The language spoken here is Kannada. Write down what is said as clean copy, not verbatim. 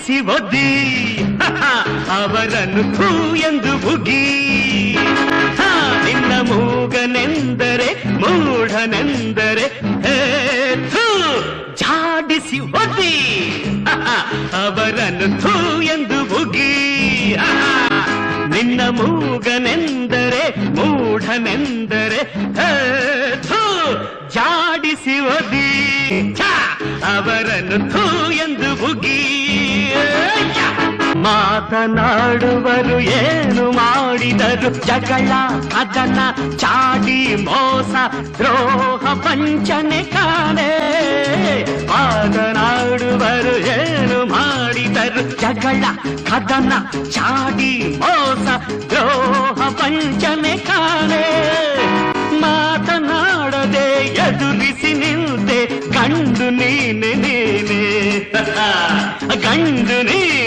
ಜಾಡಿಸಿ ಒದ್ದಿ ಅವರನ್ನು ಥೂ ಎಂದು ಬುಗಿ ನಿನ್ನ ಮೂಗನೆಂದರೆ ಮೂಢನೆಂದರೆ ಥೂ ಜಾಡಿಸಿ ಒದ್ದಿ ಅವರನ್ನು ಥೂ ಎಂದು ಬುಗಿ ನಿನ್ನ ಮೂಗನೆಂದರೆ ಮೂಢನೆಂದರೆ ಥೂ ಜಾಡಿಸಿ ಒದ್ದಿ ಅವರನ್ನು ಥೂ ಎಂದು ಬುಗಿ ಮಾತನಾಡುವರು ಏನು ಮಾಡಿದರು ಜಗಳ ಕದನ ಚಾಡಿ ಮೋಸ ದ್ರೋಹ ವಂಚನೆ ಕಾಣೆ ಮಾತನಾಡುವರು ಏನು ಮಾಡಿದರು ಜಗಳ ಕದನ ಚಾಡಿ ಮೋಸ ದ್ರೋಹ ವಂಚನೆ ಕಾಣೆ ಮಾತನಾಡದೆ ಎದುರಿಸಿ ನಿಂತೆ ಗಂಡು ನೀನೆ ನೀನೆ ಗಂಡು ನೀನೆ